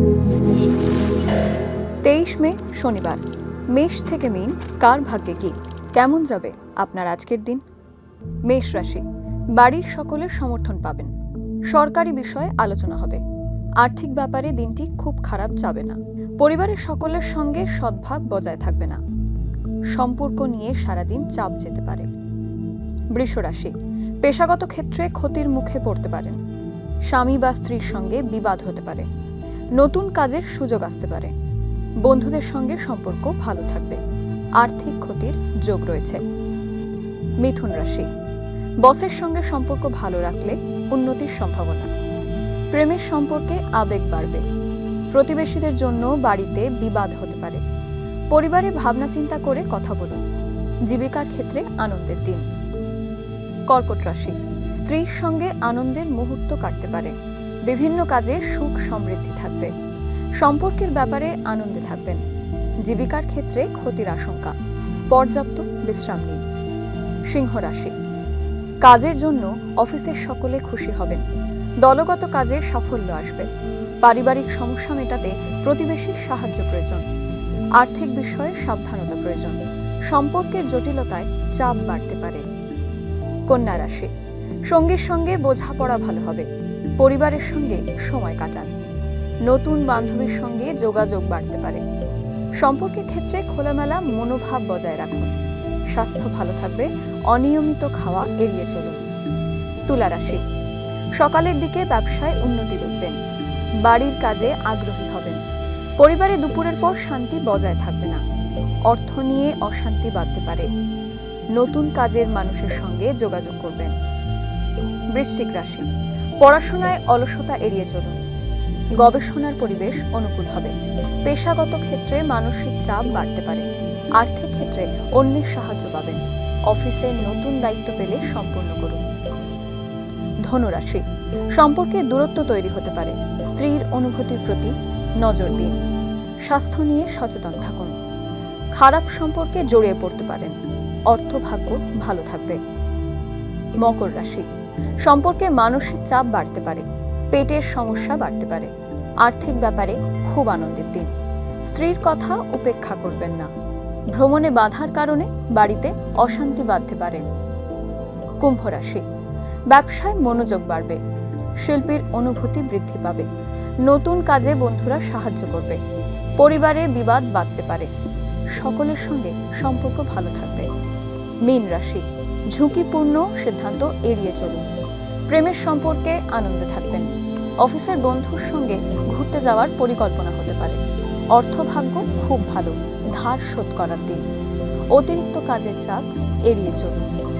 23 মে শনিবার। মেষ থেকে মীন, কার ভাগ্যে কি, কেমন যাবে আপনার আজকের দিন? মেষ রাশি, বাড়ির সকলের সমর্থন পাবেন। সরকারি বিষয়ে আলোচনা হবে। আর্থিক ব্যাপারে দিনটি খুব খারাপ যাবে না। পরিবারের সকলের সঙ্গে সদ্ভাব বজায় থাকবে না। সম্পর্ক নিয়ে সারাদিন চাপ যেতে পারে। বৃষ রাশি, পেশাগত ক্ষেত্রে ক্ষতির মুখে পড়তে পারেন। স্বামী বা স্ত্রীর সঙ্গে বিবাদ হতে পারে। নতুন কাজের সুযোগ আসতে পারে। বন্ধুদের সঙ্গে সম্পর্ক ভালো থাকবে। আর্থিক ক্ষতির যোগ রয়েছে। মিথুন রাশি, বসের সঙ্গে সম্পর্ক ভালো রাখলে উন্নতির সম্ভাবনা। প্রেমের সম্পর্কে আবেগ বাড়বে। প্রতিবেশীদের জন্য বাড়িতে বিবাদ হতে পারে। পরিবারে ভাবনা চিন্তা করে কথা বলুন। জীবিকার ক্ষেত্রে আনন্দের দিন। কর্কট রাশি, স্ত্রীর সঙ্গে আনন্দের মুহূর্ত কাটতে পারে। বিভিন্ন কাজে সুখ সমৃদ্ধি থাকবে। সম্পর্কের ব্যাপারে আনন্দে থাকবেন। জীবিকার ক্ষেত্রে ক্ষতির আশঙ্কা। পর্যাপ্ত বিশ্রাম নিন। সিংহ রাশি, কাজের জন্য অফিসের সকলে খুশি হবেন। দলগত কাজে সাফল্য আসবে। পারিবারিক সমস্যা মেটাতে প্রতিবেশীর সাহায্য প্রয়োজন। আর্থিক বিষয়ে সাবধানতা প্রয়োজন। সম্পর্কের জটিলতায় চাপ বাড়তে পারে। কন্যা রাশি, সঙ্গীর সঙ্গে বোঝাপড়া ভালো হবে। পরিবারের সঙ্গে সময় কাটান। নতুন বান্ধবীর সঙ্গে যোগাযোগ বাড়তে পারে। সম্পর্কের ক্ষেত্রে খোলামেলা মনোভাব বজায় রাখুন। স্বাস্থ্য ভালো থাকবে। অনিয়মিত খাওয়া এড়িয়ে চলুন। তুলা রাশি, সকালের দিকে ব্যবসায় উন্নতি দেখবেন। বাড়ির কাজে আগ্রহী হবেন। পরিবারে দুপুরের পর শান্তি বজায় থাকবে না। অর্থ নিয়ে অশান্তি বাড়তে পারে। নতুন কাজের মানুষের সঙ্গে যোগাযোগ করবেন। বৃশ্চিক রাশি, পড়াশোনায় অলসতা এড়িয়ে চলুন। গবেষণার পরিবেশ অনুকূল হবে। পেশাগত ক্ষেত্রে মানসিক চাপ বাড়তে পারে। আর্থিক ক্ষেত্রে অন্যের সাহায্য পাবেন। অফিসের নতুন দায়িত্ব পেলে সম্পূর্ণ করুন। ধনু রাশি, সম্পর্কে দূরত্ব তৈরি হতে পারে। স্ত্রীর অনুভূতির প্রতি নজর দিন। স্বাস্থ্য নিয়ে সচেতন থাকুন। খারাপ সম্পর্কে জড়িয়ে পড়তে পারেন। অর্থভাগ্য ভালো থাকবে। মকর রাশি, সম্পর্কে মানসিক চাপ বাড়তে পারে। পেটের সমস্যা বাড়তে পারে। আর্থিক ব্যাপারে খুব আনন্দের দিন। স্ত্রীর কথা উপেক্ষা করবেন না। ভ্রমণে বাধার কারণে বাড়িতে অশান্তি বাঁধতে পারে। কুম্ভ রাশি, ব্যবসায় মনোযোগ বাড়বে। শিল্পীর অনুভূতি বৃদ্ধি পাবে। নতুন কাজে বন্ধুরা সাহায্য করবে। পরিবারে বিবাদ বাঁধতে পারে। সকলের সঙ্গে সম্পর্ক ভালো থাকবে। মীন রাশি, ঝুঁকিপূর্ণ সিদ্ধান্ত এড়িয়ে চলুন। প্রেমের সম্পর্কে আনন্দে থাকবেন। অফিসের বন্ধুর সঙ্গে ঘুরতে যাওয়ার পরিকল্পনা হতে পারে। অর্থভাগ্য খুব ভালো। ধার শোধ করার দিন। অতিরিক্ত কাজের চাপ এড়িয়ে চলুন।